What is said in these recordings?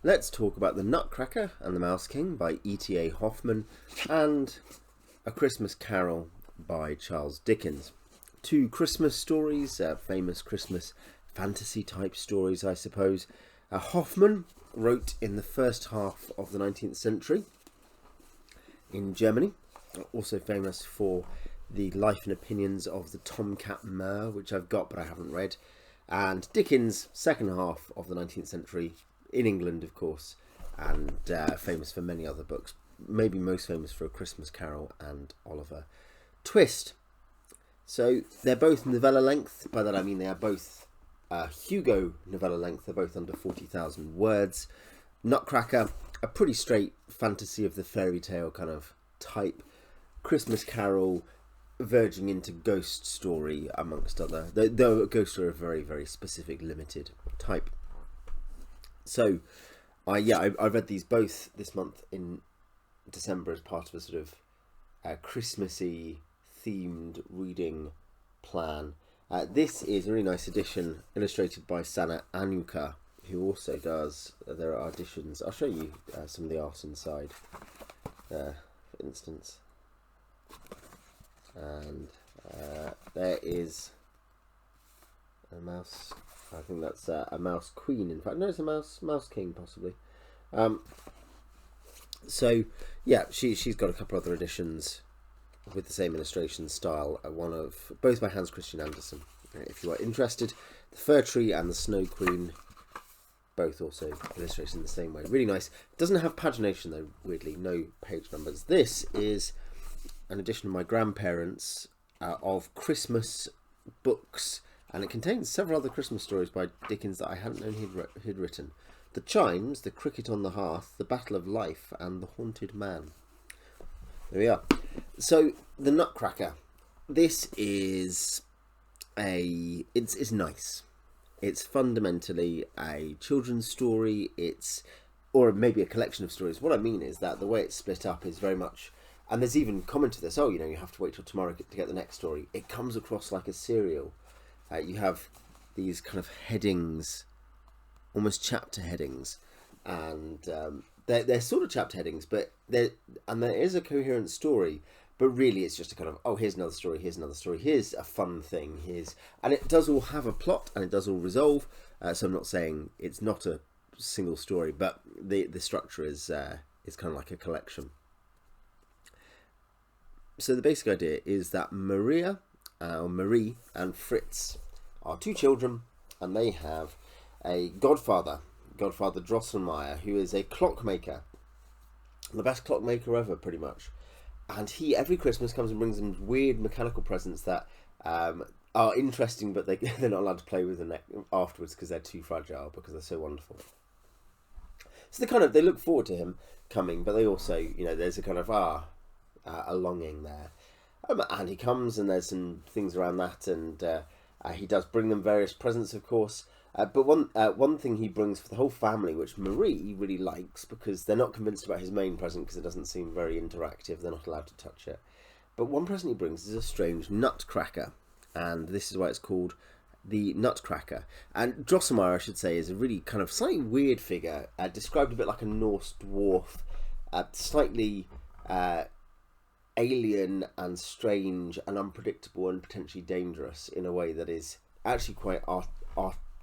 let's talk about The Nutcracker and the Mouse King by E.T.A. Hoffmann and A Christmas Carol by Charles Dickens. Two Christmas stories, famous Christmas fantasy type stories, I suppose. Hoffmann wrote in the first half of the 19th century in Germany, also famous for the life and opinions of the Tomcat Murr, which I've got but I haven't read, and Dickens, second half of the 19th century in England, of course, and famous for many other books, maybe most famous for A Christmas Carol and Oliver Twist. So they're both novella length. By that I mean they are both Hugo novella length. They're both under 40,000 words. Nutcracker, a pretty straight fantasy of the fairy tale kind of type. Christmas Carol, verging into ghost story amongst other, though ghost story of very, very specific, limited type. So, I read these both this month in December as part of a sort of Christmassy themed reading plan. This is a really nice edition illustrated by Sana Anuka, who also does, there are editions, I'll show you some of the art inside, for instance. And there is a mouse, I think that's a mouse queen, in fact, no, it's a mouse king possibly. So yeah, she's got a couple other editions with the same illustration style, both by Hans Christian Andersen. If you are interested, the Fir Tree and the Snow Queen, both also illustrated in the same way. Really nice. It doesn't have pagination though, weirdly, no page numbers. This is an edition of my grandparents of Christmas books, and it contains several other Christmas stories by Dickens that I hadn't known he'd written. The Chimes, The Cricket on the Hearth, The Battle of Life, and The Haunted Man. There we are. So, The Nutcracker. This is it's nice. It's fundamentally a children's story. Or maybe a collection of stories. What I mean is that the way it's split up is very much, and there's even comment to this, you have to wait till tomorrow to get the next story. It comes across like a serial. You have these kind of headings, almost chapter headings, and they're sort of chapter headings, but there is a coherent story, but really it's just a kind of, here's another story, here's another story, here's a fun thing, and it does all have a plot, and it does all resolve, so I'm not saying it's not a single story, but the structure is kind of like a collection. So the basic idea is that Marie and Fritz are two children, and they have a godfather Drosselmeyer, who is a clockmaker, the best clockmaker ever, pretty much. And he, every Christmas, comes and brings them weird mechanical presents that are interesting, but they're not allowed to play with them afterwards because they're too fragile, because they're so wonderful. So they look forward to him coming, but they also, there's a kind of a longing there. And he comes, and there's some things around that, and he does bring them various presents, of course. But one thing he brings for the whole family, which Marie really likes, because they're not convinced about his main present because it doesn't seem very interactive. They're not allowed to touch it. But one present he brings is a strange nutcracker, and this is why it's called the Nutcracker. And Drosselmeyer, I should say, is a really kind of slightly weird figure, described a bit like a Norse dwarf, slightly alien and strange and unpredictable and potentially dangerous in a way that is actually quite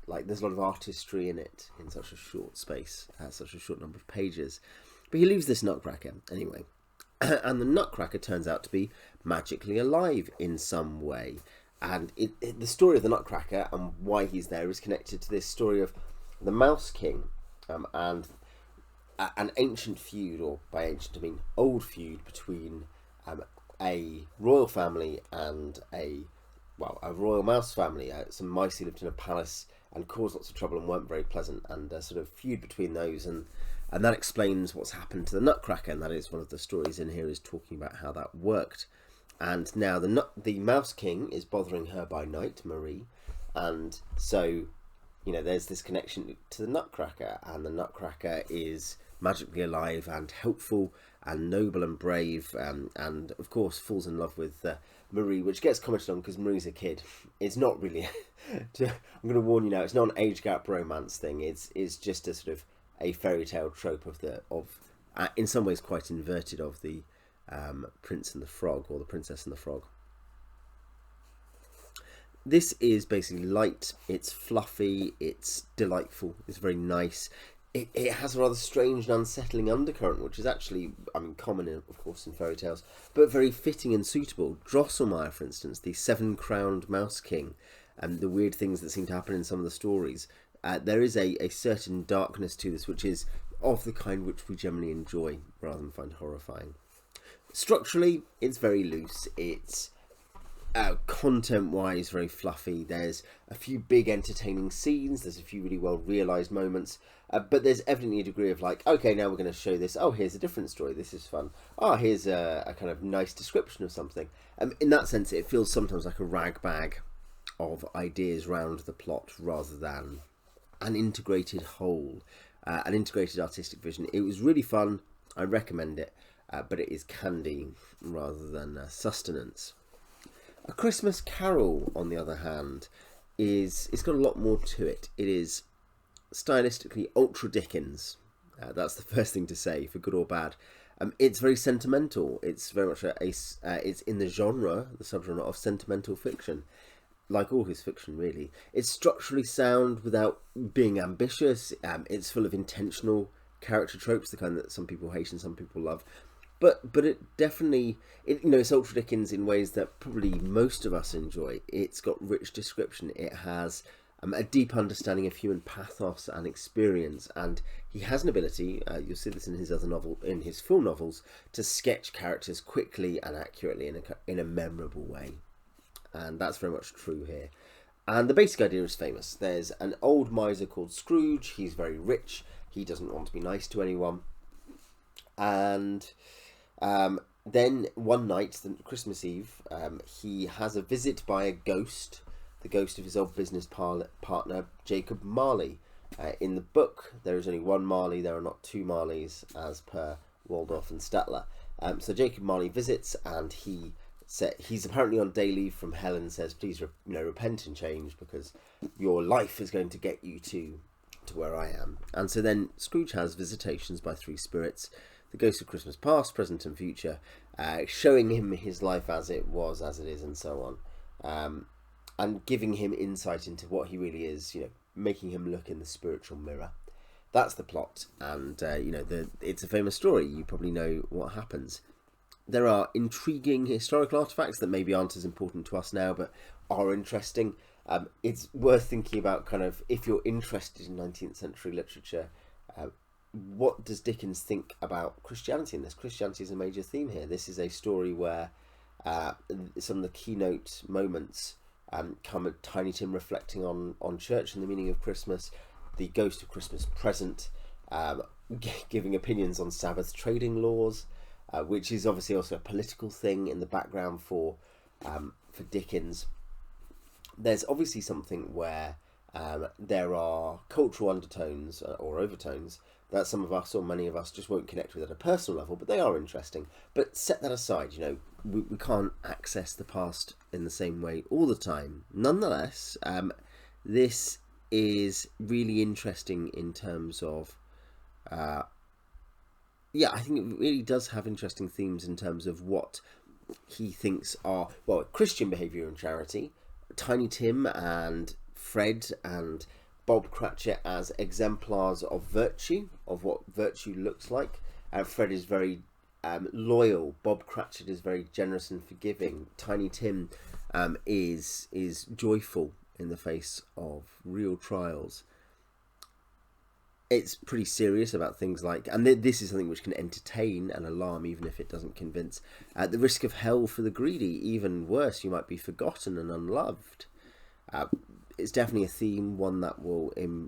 like there's a lot of artistry in it in such a short space, such a short number of pages. But he leaves this Nutcracker anyway, and the Nutcracker turns out to be magically alive in some way. And the story of the Nutcracker and why he's there is connected to this story of the Mouse King and an ancient feud, or by ancient I mean old feud, between a royal family and a royal mouse family. Some mice who lived in a palace and caused lots of trouble and weren't very pleasant, and a sort of feud between those, and that explains what's happened to the Nutcracker, and that is one of the stories in here, is talking about how that worked. And now the Mouse King is bothering her by night, Marie, and so there's this connection to the Nutcracker, and the Nutcracker is magically alive and helpful and noble and brave, and of course falls in love with Marie, which gets commented on because Marie's a kid. It's not really I'm going to warn you now, it's not an age gap romance thing. It's just a sort of a fairy tale trope in some ways quite inverted, of the Prince and the Frog, or the Princess and the Frog. This is basically light, it's fluffy, it's delightful, it's very nice. It has a rather strange and unsettling undercurrent, which is actually, common, of course, in fairy tales, but very fitting and suitable. Drosselmeyer, for instance, the seven-crowned Mouse King, and the weird things that seem to happen in some of the stories. There is a certain darkness to this, which is of the kind which we generally enjoy, rather than find horrifying. Structurally, it's very loose. It's content-wise very fluffy. There's a few big entertaining scenes, there's a few really well realised moments, but there's evidently a degree of like, okay, now we're going to show this, oh, here's a different story, this is fun, oh, here's a kind of nice description of something. In that sense, it feels sometimes like a ragbag of ideas round the plot, rather than an integrated whole, an integrated artistic vision. It was really fun, I recommend it, but it is candy rather than sustenance. A Christmas Carol, on the other hand, it's got a lot more to it. It is stylistically ultra Dickens. That's the first thing to say, for good or bad. It's very sentimental. It's very much it's in the genre, the subgenre of sentimental fiction, like all his fiction, really. It's structurally sound without being ambitious. It's full of intentional character tropes, the kind that some people hate and some people love. But it definitely, it's ultra Dickens in ways that probably most of us enjoy. It's got rich description. It has a deep understanding of human pathos and experience, and he has an ability, you'll see this in his full novels, to sketch characters quickly and accurately in a memorable way. And that's very much true here. And the basic idea is famous. There's an old miser called Scrooge. He's very rich. He doesn't want to be nice to anyone. And then one night, Christmas Eve, he has a visit by a ghost, the ghost of his old business partner, Jacob Marley. In the book, there is only one Marley, there are not two Marleys, as per Waldorf and Statler. So Jacob Marley visits, and he's apparently on day leave from hell, and says, please repent and change, because your life is going to get you to where I am. And so then Scrooge has visitations by three spirits, the ghost of Christmas past, present and future, showing him his life as it was, as it is, and so on, and giving him insight into what he really is, making him look in the spiritual mirror. That's the plot, and it's a famous story. You probably know what happens. There are intriguing historical artifacts that maybe aren't as important to us now, but are interesting. It's worth thinking about, kind of, if you're interested in 19th century literature, what does Dickens think about Christianity in this? Christianity is a major theme here. This is a story where some of the keynote moments come at Tiny Tim reflecting on church and the meaning of Christmas, the ghost of Christmas present, giving opinions on Sabbath trading laws, which is obviously also a political thing in the background for Dickens. There's obviously something where there are cultural undertones or overtones that some of us, or many of us, just won't connect with at a personal level, but they are interesting. But set that aside, we can't access the past in the same way all the time. Nonetheless, this is really interesting in terms of, I think it really does have interesting themes in terms of what he thinks are, Christian behaviour and charity, Tiny Tim and Fred and Bob Cratchit as exemplars of virtue, of what virtue looks like. Fred is very loyal. Bob Cratchit is very generous and forgiving. Tiny Tim is joyful in the face of real trials. It's pretty serious about things like, and this is something which can entertain and alarm even if it doesn't convince. The risk of hell for the greedy, even worse, you might be forgotten and unloved. It's definitely a theme, one that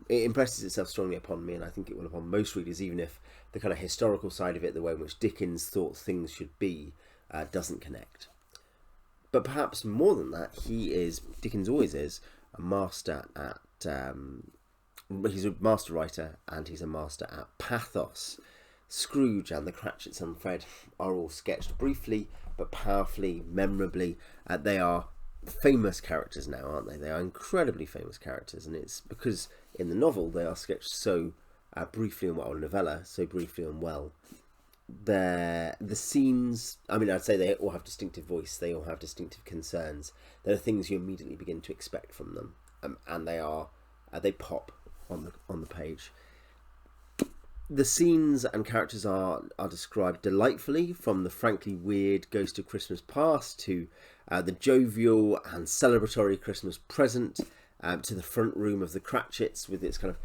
it impresses itself strongly upon me, and I think it will upon most readers, even if the kind of historical side of it, the way in which Dickens thought things should be, doesn't connect. But perhaps more than that, Dickens always is, a master at, he's a master writer, and he's a master at pathos. Scrooge and the Cratchits and Fred are all sketched briefly, but powerfully, memorably. They are famous characters now, aren't they? They are incredibly famous characters, and it's because in the novel they are sketched so briefly and well, novella, so briefly and well. The scenes, I mean, I'd say they all have distinctive voice, they all have distinctive concerns. There are things you immediately begin to expect from them, and they pop on the page. The scenes and characters are described delightfully, from the frankly weird Ghost of Christmas Past to the jovial and celebratory Christmas Present, to the front room of the Cratchits with its kind of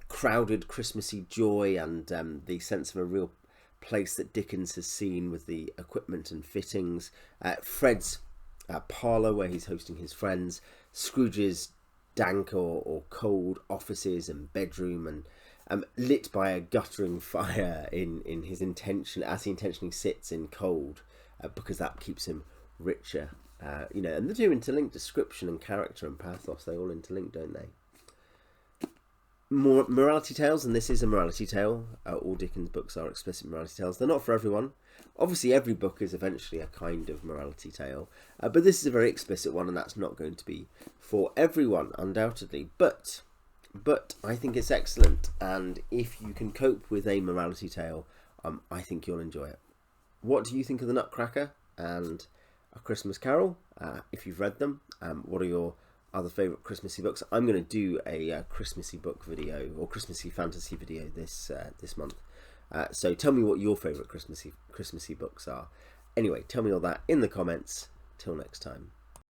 crowded Christmassy joy and the sense of a real place that Dickens has seen with the equipment and fittings. Fred's parlour where he's hosting his friends. Scrooge's dank or cold offices and bedroom, and lit by a guttering fire in his intention, as he intentionally sits in cold, because that keeps him richer. And they do interlink description and character and pathos. They all interlink, don't they? More morality tales, and this is a morality tale. All Dickens books are explicit morality tales. They're not for everyone. Obviously, every book is eventually a kind of morality tale, but this is a very explicit one, and that's not going to be for everyone, undoubtedly. But I think it's excellent, and if you can cope with a morality tale, I think you'll enjoy it. What do you think of the Nutcracker and A Christmas Carol? If you've read them, what are your other favourite Christmassy books? I'm going to do a Christmassy book video, or Christmassy fantasy video this month. So tell me what your favourite Christmassy books are. Anyway, tell me all that in the comments. Till next time.